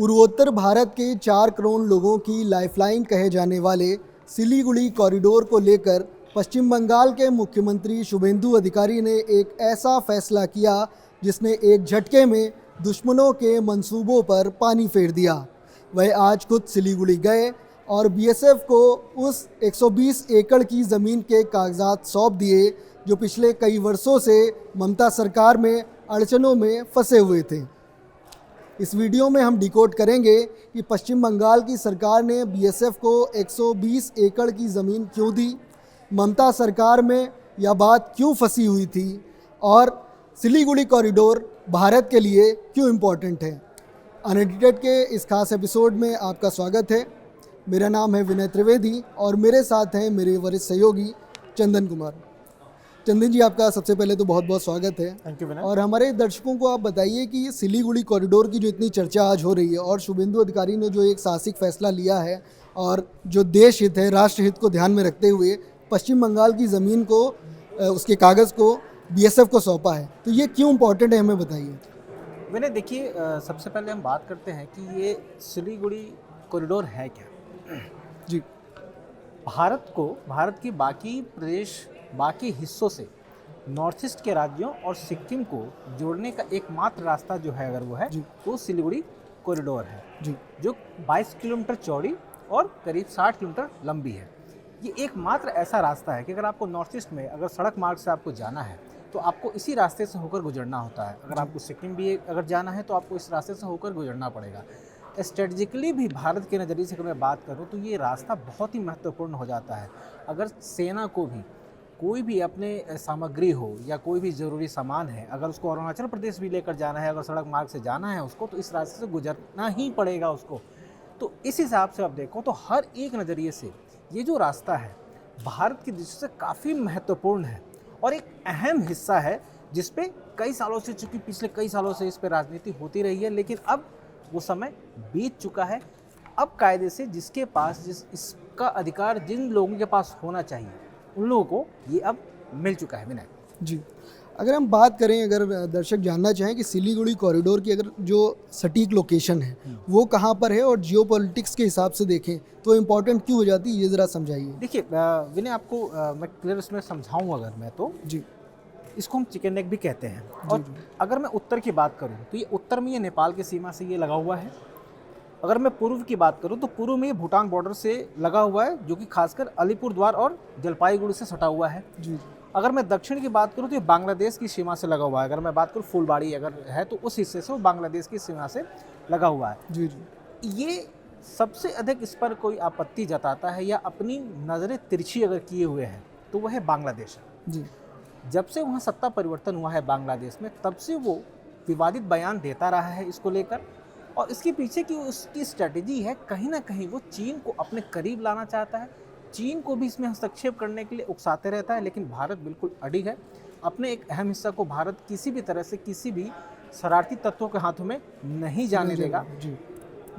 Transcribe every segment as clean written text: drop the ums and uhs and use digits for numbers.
पूर्वोत्तर भारत के 4 करोड़ लोगों की लाइफलाइन कहे जाने वाले सिलीगुड़ी कॉरिडोर को लेकर पश्चिम बंगाल के मुख्यमंत्री शुभेंदु अधिकारी ने एक ऐसा फैसला किया जिसने एक झटके में दुश्मनों के मंसूबों पर पानी फेर दिया। वह आज खुद सिलीगुड़ी गए और बीएसएफ को उस 120 एकड़ की ज़मीन के कागजात सौंप दिए जो पिछले कई वर्षों से ममता सरकार में अड़चनों में फंसे हुए थे। इस वीडियो में हम डिकोड करेंगे कि पश्चिम बंगाल की सरकार ने बीएसएफ को 120 एकड़ की ज़मीन क्यों दी, ममता सरकार में यह बात क्यों फंसी हुई थी और सिलीगुड़ी कॉरिडोर भारत के लिए क्यों इम्पोर्टेंट है। अनएडिटेड के इस खास एपिसोड में आपका स्वागत है। मेरा नाम है विनय त्रिवेदी और मेरे साथ हैं मेरे वरिष्ठ सहयोगी चंदन कुमार। चंदन जी, आपका सबसे पहले तो बहुत बहुत स्वागत है। थैंक यू विनय। और हमारे दर्शकों को आप बताइए कि सिलीगुड़ी कॉरिडोर की जो इतनी चर्चा आज हो रही है और शुभेंदु अधिकारी ने जो एक साहसिक फैसला लिया है और जो देश हित है, राष्ट्र हित को ध्यान में रखते हुए पश्चिम बंगाल की ज़मीन को, उसके कागज़ को बीएसएफ को सौंपा है, तो ये क्यों इम्पोर्टेंट है, हमें बताइए। विनय देखिए, सबसे पहले हम बात करते हैं कि ये सिलीगुड़ी कॉरिडोर है क्या। जी, भारत के बाकी प्रदेश, बाकी हिस्सों से नॉर्थ ईस्ट के राज्यों और सिक्किम को जोड़ने का एकमात्र रास्ता जो है, अगर वो है, वो सिलीगुड़ी कॉरिडोर है जी, जो 22 किलोमीटर चौड़ी और करीब 60 किलोमीटर लंबी है। ये एकमात्र ऐसा रास्ता है कि अगर आपको नॉर्थ ईस्ट में अगर सड़क मार्ग से आपको जाना है तो आपको इसी रास्ते से होकर गुजरना होता है। अगर आपको सिक्किम भी अगर जाना है तो आपको इस रास्ते से होकर गुजरना पड़ेगा। स्ट्रेटजिकली भी भारत के नज़रिए से अगर मैं बात करूं तो ये रास्ता बहुत ही महत्वपूर्ण हो जाता है। अगर सेना को भी कोई भी अपने सामग्री हो या कोई भी ज़रूरी सामान है, अगर उसको अरुणाचल प्रदेश भी लेकर जाना है, अगर सड़क मार्ग से जाना है उसको, तो इस रास्ते से गुजरना ही पड़ेगा उसको। तो इस हिसाब से आप देखो तो हर एक नज़रिए से ये जो रास्ता है भारत की दृष्टि से काफ़ी महत्वपूर्ण है और एक अहम हिस्सा है जिस पे कई सालों से, चूँकि पिछले कई सालों से इस पर राजनीति होती रही है, लेकिन अब वो समय बीत चुका है। अब कायदे से जिसके पास इसका अधिकार जिन लोगों के पास होना चाहिए उन लोगों को ये अब मिल चुका है। विनय जी, अगर हम बात करें, अगर दर्शक जानना चाहें कि सिलीगुड़ी कॉरिडोर की अगर जो सटीक लोकेशन है वो कहाँ पर है और जियोपॉलिटिक्स के हिसाब से देखें तो इम्पोर्टेंट क्यों हो जाती है, ये ज़रा समझाइए। देखिए विनय, आपको मैं क्लियर इसमें समझाऊँ अगर मैं तो जी, इसको हम चिकन नेक भी कहते हैं। और अगर मैं उत्तर की बात करूं तो ये उत्तर में ये नेपाल की सीमा से ये लगा हुआ है। अगर मैं पूर्व की बात करूं तो पूर्व में ये भूटान बॉर्डर से लगा हुआ है, जो कि खासकर अलीपुरद्वार और जलपाईगुड़ी से सटा हुआ है। जी, अगर मैं दक्षिण की बात करूं तो ये बांग्लादेश की सीमा से लगा हुआ है। अगर मैं बात करूं फुलबाड़ी अगर है तो उस हिस्से से वो बांग्लादेश की सीमा से लगा हुआ है। जी, जी, ये सबसे अधिक इस पर कोई आपत्ति जताता है या अपनी नज़रें तिरछी अगर किए हुए है तो वह है बांग्लादेश। जी, जब से वहाँ सत्ता परिवर्तन हुआ है बांग्लादेश में, तब से वो विवादित बयान देता रहा है इसको लेकर। और इसके पीछे की उसकी स्ट्रेटेजी है, कहीं ना कहीं वो चीन को अपने करीब लाना चाहता है, चीन को भी इसमें हस्तक्षेप करने के लिए उकसाते रहता है। लेकिन भारत बिल्कुल अडिग है, अपने एक अहम हिस्सा को भारत किसी भी तरह से किसी भी शरारती तत्वों के हाथों में नहीं जाने देगा। जी,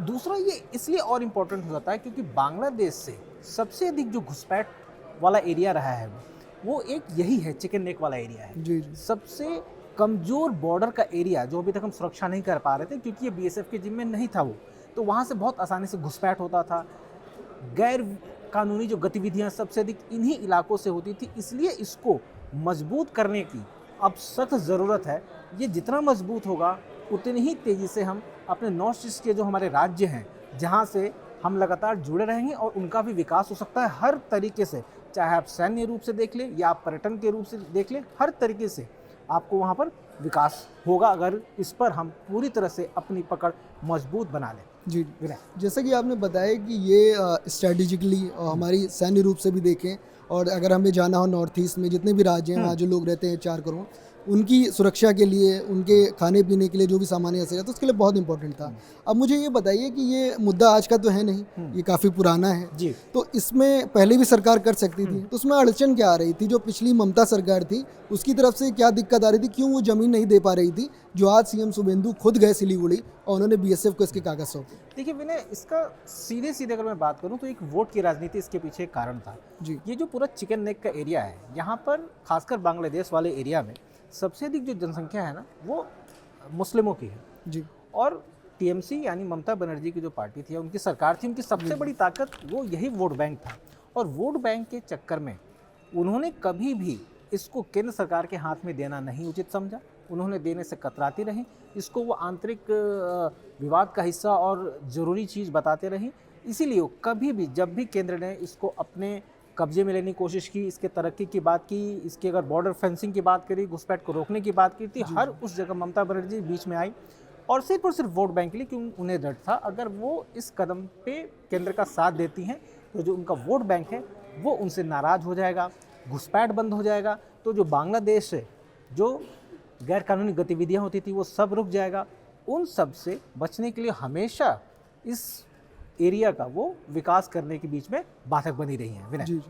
दूसरा ये इसलिए और इम्पोर्टेंट हो जाता है क्योंकि बांग्लादेश से सबसे अधिक जो घुसपैठ वाला एरिया रहा है वो एक यही है, चिकन नेक वाला एरिया है। जी, जी, सबसे कमज़ोर बॉर्डर का एरिया जो अभी तक हम सुरक्षा नहीं कर पा रहे थे क्योंकि ये बीएसएफ के जिम्मे नहीं था वो, तो वहाँ से बहुत आसानी से घुसपैठ होता था। गैर कानूनी जो गतिविधियाँ सबसे अधिक इन्हीं इलाकों से होती थी, इसलिए इसको मजबूत करने की अब सख्त ज़रूरत है। ये जितना मजबूत होगा उतनी ही तेज़ी से हम अपने नॉर्थ ईस्ट के जो हमारे राज्य हैं जहाँ से हम लगातार जुड़े रहेंगे और उनका भी विकास हो सकता है हर तरीके से, चाहे आप सैन्य रूप से देख लें या आप पर्यटन के रूप से देख लें, हर तरीके से आपको वहाँ पर विकास होगा अगर इस पर हम पूरी तरह से अपनी पकड़ मजबूत बना लें। जी, जैसा कि आपने बताया कि ये स्ट्रेटेजिकली हमारी सैन्य रूप से भी देखें और अगर हमें जाना हो नॉर्थ ईस्ट में जितने भी राज्य हैं वहाँ जो लोग रहते हैं 4 करोड़, उनकी सुरक्षा के लिए, उनके खाने पीने के लिए जो भी सामान है तो उसके लिए बहुत इंपॉर्टेंट था। अब मुझे ये बताइए कि ये मुद्दा आज का तो है नहीं, ये काफ़ी पुराना है जी। तो इसमें पहले भी सरकार कर सकती थी, तो उसमें अड़चन क्या आ रही थी? जो पिछली ममता सरकार थी उसकी तरफ से क्या दिक्कत आ रही थी, क्यों वो ज़मीन नहीं दे पा रही थी जो आज सीएम शुभेंदु खुद गए सिलीगुड़ी और उन्होंने बीएसएफ को इसके कागज सौंपे? देखिए विनय, इसका सीधे सीधे अगर मैं बात करूं तो एक वोट की राजनीति इसके पीछे एक कारण था। जी, ये जो पूरा चिकन नेक का एरिया है, यहाँ पर खासकर बांग्लादेश वाले एरिया में सबसे अधिक जो जनसंख्या है ना वो मुस्लिमों की है। जी, और टीएमसी यानी ममता बनर्जी की जो पार्टी थी, उनकी सरकार थी, उनकी सबसे बड़ी ताकत वो यही वोट बैंक था। और वोट बैंक के चक्कर में उन्होंने कभी भी इसको केंद्र सरकार के हाथ में देना नहीं उचित समझा, उन्होंने देने से कतराती रही, इसको वो आंतरिक विवाद का हिस्सा और ज़रूरी चीज़ बताते रही। इसीलिए वो कभी भी जब भी केंद्र ने इसको अपने कब्जे में लेने की कोशिश की, इसके तरक्की की बात की, इसकी अगर बॉर्डर फेंसिंग की बात करी, घुसपैठ को रोकने की बात की थी, हर उस जगह ममता बनर्जी बीच में आई और सिर्फ वोट बैंक के लिए, क्यों उन्हें डर था अगर वो इस कदम पे केंद्र का साथ देती हैं तो जो उनका वोट बैंक है वो उनसे नाराज़ हो जाएगा, घुसपैठ बंद हो जाएगा, तो जो बांग्लादेश से जो गैर कानूनी गतिविधियां होती थी वो सब रुक जाएगा। उन सब से बचने के लिए हमेशा इस एरिया का वो विकास करने के बीच में बाधक बनी रही हैं। विनय, जी जी।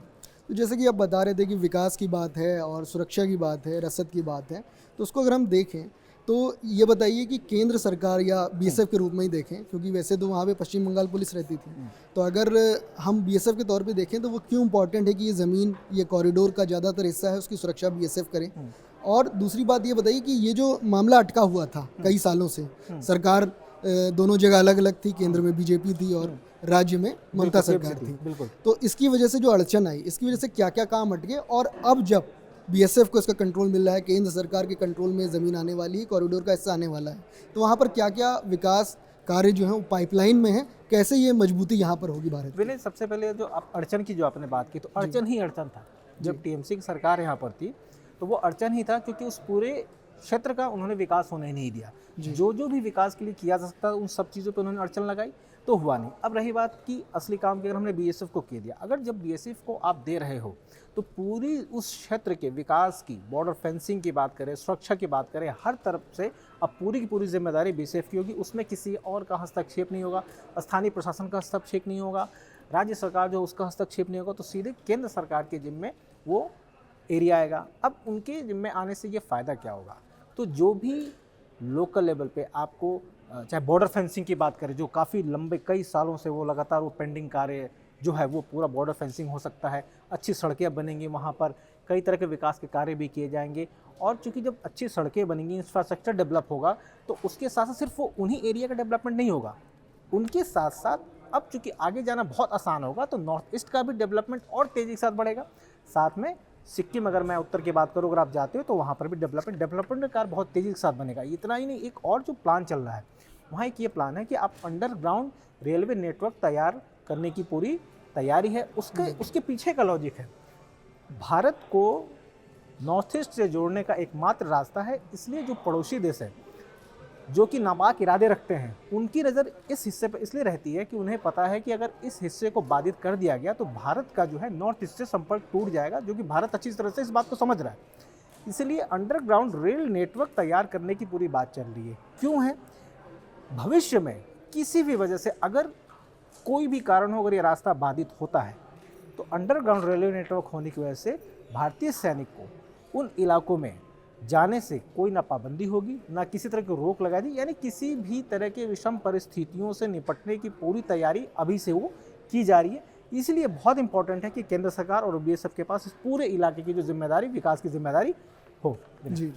तो जैसे कि आप बता रहे थे कि विकास की बात है और सुरक्षा की बात है, रसद की बात है, तो उसको अगर हम देखें तो ये बताइए कि केंद्र सरकार या बीएसएफ के रूप में ही देखें, क्योंकि वैसे तो वहाँ पे पश्चिम बंगाल पुलिस रहती थी, तो अगर हम बीएसएफ के तौर पे देखें तो वो क्यों इम्पोर्टेंट है कि ये ज़मीन, ये कॉरिडोर का ज़्यादातर हिस्सा है उसकी सुरक्षा बीएसएफ करे। और दूसरी बात ये बताइए कि ये जो मामला अटका हुआ था कई सालों से, सरकार दोनों जगह अलग अलग थी, केंद्र में बीजेपी थी और राज्य में ममता सरकार थी, बिल्कुल। तो इसकी वजह से जो अड़चन आई, इसकी वजह से क्या क्या काम अटके, और अब जब बीएसएफ को इसका कंट्रोल मिल रहा है, केंद्र सरकार के कंट्रोल में ज़मीन आने वाली है, कॉरिडोर का हिस्सा आने वाला है, तो वहाँ पर क्या क्या विकास कार्य जो है वो पाइपलाइन में है, कैसे ये मजबूती यहाँ पर होगी भारत की? विनय, सबसे पहले जो आप अड़चन की जो आपने बात की, तो अड़चन ही अड़चन था। जब टीएमसी की सरकार यहाँ पर थी तो वो अड़चन ही था, क्योंकि उस पूरे क्षेत्र का उन्होंने विकास होने नहीं दिया। जो भी विकास के लिए किया जा सकता उन सब चीज़ों पे उन्होंने अड़चन लगाई, तो हुआ नहीं। अब रही बात की असली काम की, अगर हमने बीएसएफ को कह दिया, अगर जब बीएसएफ को आप दे रहे हो तो पूरी उस क्षेत्र के विकास की, बॉर्डर फेंसिंग की बात करें, सुरक्षा की बात करें, हर तरफ से अब पूरी की पूरी जिम्मेदारी बीएसएफ की होगी। उसमें किसी और का हस्तक्षेप नहीं होगा, स्थानीय प्रशासन का हस्तक्षेप नहीं होगा, राज्य सरकार जो उसका हस्तक्षेप नहीं होगा, तो सीधे केंद्र सरकार के जिम्मे वो एरिया आएगा। अब उनके जिम्मे आने से ये फ़ायदा क्या होगा, तो जो भी लोकल लेवल पे आपको चाहे बॉर्डर फेंसिंग की बात करें, जो काफ़ी लंबे कई सालों से वो लगातार वो पेंडिंग कार्य जो है वो पूरा बॉर्डर फेंसिंग हो सकता है, अच्छी सड़कें बनेंगी, वहाँ पर कई तरह के विकास के कार्य भी किए जाएंगे। और चूंकि जब अच्छी सड़कें बनेंगी, इंफ्रास्ट्रक्चर डेवलप होगा, तो उसके साथ साथ सिर्फ वो उन्हीं एरिया का डेवलपमेंट नहीं होगा, उनके साथ साथ अब चूंकि आगे जाना बहुत आसान होगा तो नॉर्थ ईस्ट का भी डेवलपमेंट और तेज़ी के साथ बढ़ेगा। साथ में सिक्किम, अगर मैं उत्तर की बात करूँ, अगर आप जाते हो तो वहाँ पर भी डेवलपमेंट का कार्य बहुत तेज़ी के साथ बनेगा। इतना ही नहीं, एक और जो प्लान चल रहा है वहाँ एक ये प्लान है कि आप अंडरग्राउंड रेलवे नेटवर्क तैयार करने की पूरी तैयारी है। उसके पीछे का लॉजिक है, भारत को नॉर्थ ईस्ट से जोड़ने का एकमात्र रास्ता है, इसलिए जो पड़ोसी देश है जो कि नापाक इरादे रखते हैं, उनकी नज़र इस हिस्से पर इसलिए रहती है कि उन्हें पता है कि अगर इस हिस्से को बाधित कर दिया गया तो भारत का जो है नॉर्थ ईस्ट से संपर्क टूट जाएगा, जो कि भारत अच्छी तरह से इस बात को समझ रहा है। इसलिए अंडरग्राउंड रेल नेटवर्क तैयार करने की पूरी बात चल रही है। क्यों है? भविष्य में किसी भी वजह से अगर कोई भी कारण हो, अगर ये रास्ता बाधित होता है, तो अंडरग्राउंड रेलवे नेटवर्क होने की वजह से भारतीय सैनिक को उन इलाकों में जाने से कोई ना पाबंदी होगी, ना किसी तरह की रोक लगा दी, यानी किसी भी तरह के विषम परिस्थितियों से निपटने की पूरी तैयारी अभी से वो की जा रही है। इसलिए बहुत इंपॉर्टेंट है कि केंद्र सरकार और बीएसएफ के पास इस पूरे इलाके की जो जिम्मेदारी, विकास की जिम्मेदारी हो। जी,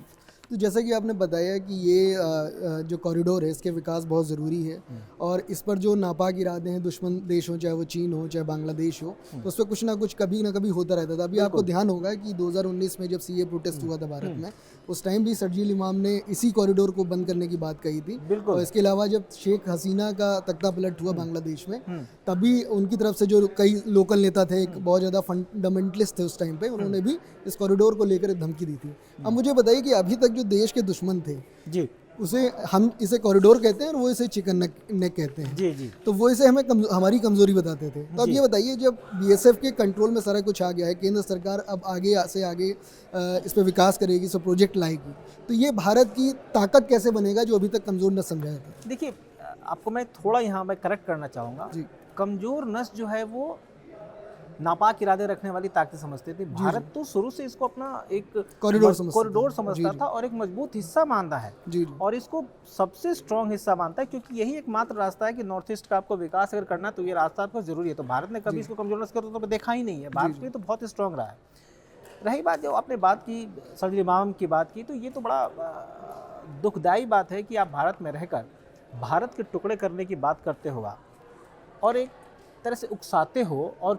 तो जैसा कि आपने बताया कि ये जो कॉरिडोर है इसके विकास बहुत ज़रूरी है, और इस पर जो नापाक इरादे हैं दुश्मन देश हो, चाहे वो चीन हो चाहे बांग्लादेश हो, तो उस पर कुछ ना कुछ कभी ना कभी होता रहता था। अभी आपको ध्यान होगा कि 2019 में जब सीए प्रोटेस्ट हुआ था भारत में, उस टाइम भी शर्जील इमाम ने इसी कॉरिडोर को बंद करने की बात कही थी। और इसके अलावा जब शेख हसीना का तख्ता पलट हुआ बांग्लादेश में, तभी उनकी तरफ से जो कई लोकल नेता थे, एक बहुत ज़्यादा फंडामेंटलिस्ट थे उस टाइम पे, उन्होंने भी इस कॉरिडोर को लेकर धमकी दी थी। अब मुझे बताइए कि अभी तक जो देश के दुश्मन थे जी, उसे हम इसे कॉरिडोर कहते हैं और वो इसे चिकन नेक कहते हैं। जी जी, तो वो इसे हमें हमारी कमजोरी बताते थे। तो अब ये बताइए, जब बीएसएफ के कंट्रोल में सारा कुछ आ गया है, केंद्र सरकार अब आगे से आगे इस पर विकास करेगी, सब प्रोजेक्ट लाएगी, तो ये भारत की ताकत कैसे बनेगा जो अभी तक कमजोर न समझाया था? देखिए, आपको मैं थोड़ा यहाँ मैं करेक्ट करना चाहूँगा। कमजोर नस जो है वो नापाक इरादे रखने वाली ताकत समझते थे। भारत तो शुरू से इसको अपना एक कॉरिडोर समझता था और एक मजबूत हिस्सा मानता है, और इसको सबसे स्ट्रॉन्ग हिस्सा मानता है, क्योंकि यही एकमात्र रास्ता है कि नॉर्थ ईस्ट का आपको विकास अगर करना है तो ये रास्ता आपको जरूरी है। तो भारत ने कभी इसको कमजोर नस तो देखा ही नहीं है, भारत के लिए तो बहुत स्ट्रॉन्ग रहा है। रही बात जो आपने बात की शर्जील इमाम की बात की, तो ये तो बड़ा दुखदायी बात है कि आप भारत में रहकर भारत के टुकड़े करने की बात करते हो आप, और एक तरह से उकसाते हो, और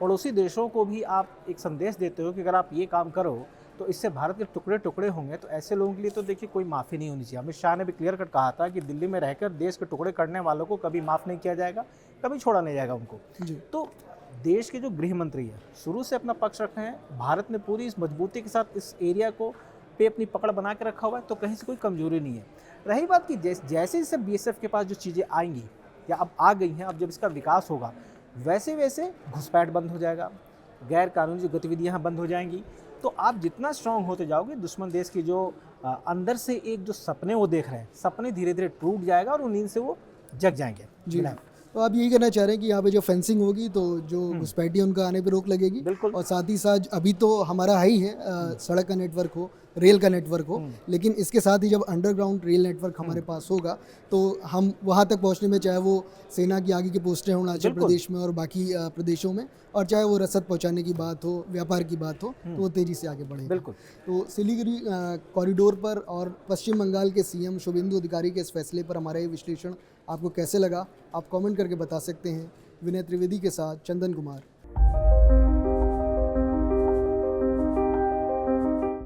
पड़ोसी देशों को भी आप एक संदेश देते हो कि अगर आप ये काम करो तो इससे भारत के टुकड़े टुकड़े होंगे, तो ऐसे लोगों के लिए तो देखिए कोई माफ़ी नहीं होनी चाहिए। अमित शाह ने भी क्लियर कट कहा था कि दिल्ली में रहकर देश के टुकड़े करने वालों को कभी माफ़ नहीं किया जाएगा, कभी छोड़ा नहीं जाएगा उनको। जी। तो देश के जो गृह मंत्री हैं शुरू से अपना पक्ष रखे हैं, भारत ने पूरी इस मजबूती के साथ इस एरिया को पे अपनी पकड़ बना के रखा हुआ है, तो कहीं से कोई कमजोरी नहीं है। रही बात कि जैसे जैसे बीएसएफ के पास जो चीज़ें आएंगी या अब आ गई हैं, अब जब इसका विकास होगा वैसे वैसे घुसपैठ बंद हो जाएगा, गैर कानूनी जो गतिविधियाँ बंद हो जाएंगी। तो आप जितना स्ट्रांग होते जाओगे, दुश्मन देश की जो अंदर से एक जो सपने वो देख रहे हैं, सपने धीरे धीरे टूट जाएगा और नींद से वो जग जाएंगे। जी। तो आप यही कहना चाह रहे हैं कि यहाँ पे जो फेंसिंग होगी तो जो घुसपैठी है उनका आने पे रोक लगेगी, बिल्कुल। और साथ ही साथ अभी तो हमारा है ही है सड़क का नेटवर्क हो, रेल का नेटवर्क हो, लेकिन इसके साथ ही जब अंडरग्राउंड रेल नेटवर्क हमारे पास होगा तो हम वहाँ तक पहुँचने में, चाहे वो सेना की आगे की पोस्टें हों अरुणाचल प्रदेश में और बाकी प्रदेशों में, और चाहे वो रसद पहुँचाने की बात हो, व्यापार की बात हो, तो वो तेज़ी से आगे बढ़ेगा। बिल्कुल। तो सिलीगुड़ी कॉरिडोर पर और पश्चिम बंगाल के सीएम शुभेंदु अधिकारी के इस फैसले पर हमारा ये विश्लेषण आपको कैसे लगा, आप कमेंट करके बता सकते हैं। विनय त्रिवेदी के साथ चंदन कुमार।